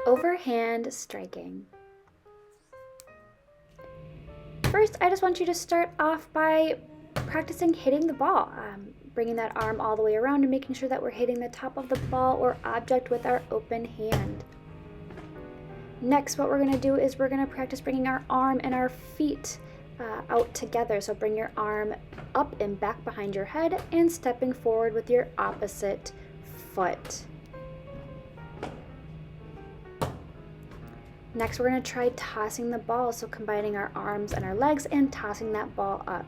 Overhand striking. First, I just want you to start off by practicing hitting the ball, bringing that arm all the way around and making sure that we're hitting the top of the ball or object with our open hand. Next, what we're going to do is we're going to practice bringing our arm and our feet out together. So bring your arm up and back behind your head and stepping forward with your opposite foot. Next, we're going to try tossing the ball, so combining our arms and our legs and tossing that ball up.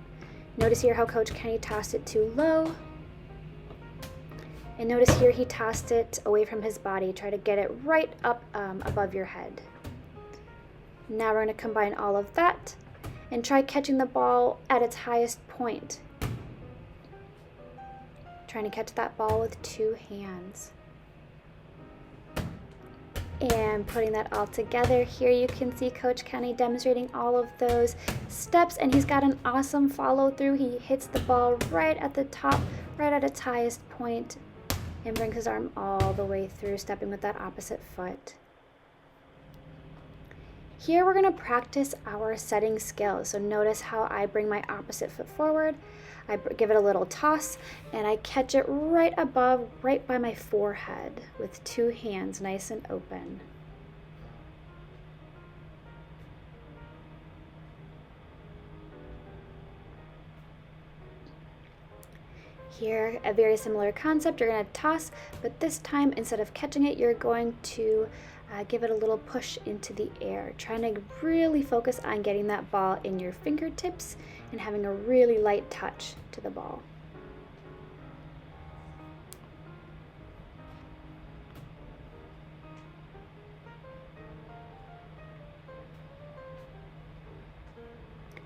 Notice here how Coach Kenny tossed it too low. And notice here he tossed it away from his body. Try to get it right up above your head. Now we're going to combine all of that and try catching the ball at its highest point. Trying to catch that ball with two hands. And putting that all together, here you can see Coach Kenny demonstrating all of those steps, and he's got an awesome follow through. He hits the ball right at the top, right at its highest point, and brings his arm all the way through, stepping with that opposite foot. Here we're going to practice our setting skills. So notice how I bring my opposite foot forward, I give it a little toss, and I catch it right above, right by my forehead with two hands nice and open. Here, a very similar concept. You're going to toss, but this time, instead of catching it, you're going to give it a little push into the air, trying to really focus on getting that ball in your fingertips and having a really light touch to the ball.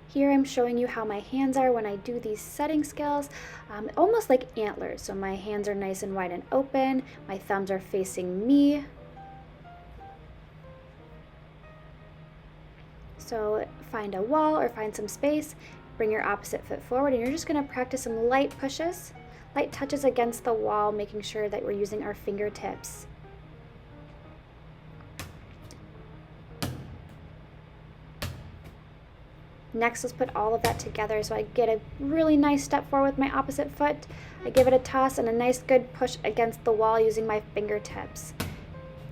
Here I'm showing you how my hands are when I do these setting skills, almost like antlers. So my hands are nice and wide and open, my thumbs are facing me. So find a wall or find some space, bring your opposite foot forward, and you're just going to practice some light pushes, light touches against the wall, making sure that we're using our fingertips. Next, let's put all of that together. So I get a really nice step forward with my opposite foot. I give it a toss and a nice good push against the wall using my fingertips.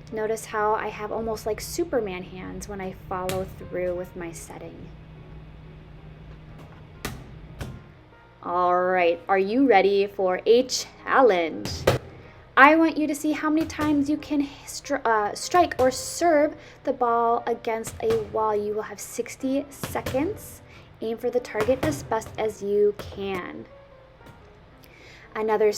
Notice how I have almost like Superman hands when I follow through with my setting. All right, are you ready for a challenge? I want you to see how many times you can strike or serve the ball against a wall. You will have 60 seconds. Aim for the target as best as you can. Another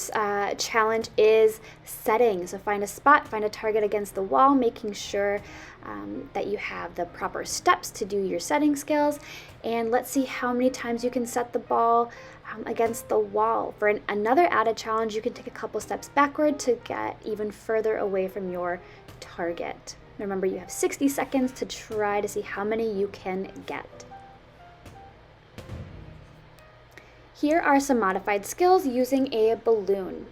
challenge is setting. So find a spot, find a target against the wall, making sure that you have the proper steps to do your setting skills. And let's see how many times you can set the ball against the wall. For another added challenge, you can take a couple steps backward to get even further away from your target. Remember, you have 60 seconds to try to see how many you can get. Here are some modified skills using a balloon.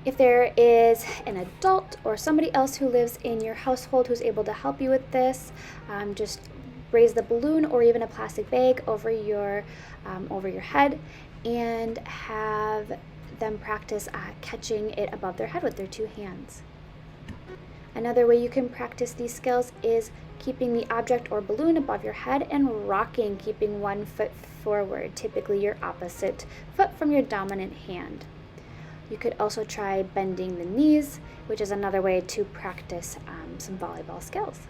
If there is an adult or somebody else who lives in your household who's able to help you with this, just raise the balloon or even a plastic bag over your head and have them practice catching it above their head with their two hands. Another way you can practice these skills is keeping the object or balloon above your head and rocking, keeping one foot forward, typically your opposite foot from your dominant hand. You could also try bending the knees, which is another way to practice some volleyball skills.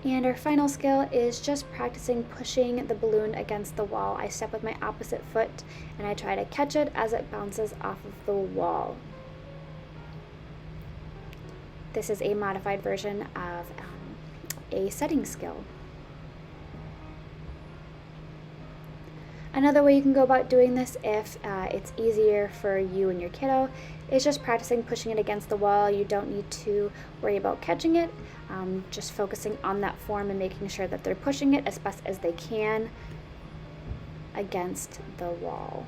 And our final skill is just practicing pushing the balloon against the wall. I step with my opposite foot and I try to catch it as it bounces off of the wall. This is a modified version of a setting skill. Another way you can go about doing this, if it's easier for you and your kiddo, is just practicing pushing it against the wall. You don't need to worry about catching it, just focusing on that form and making sure that they're pushing it as best as they can against the wall.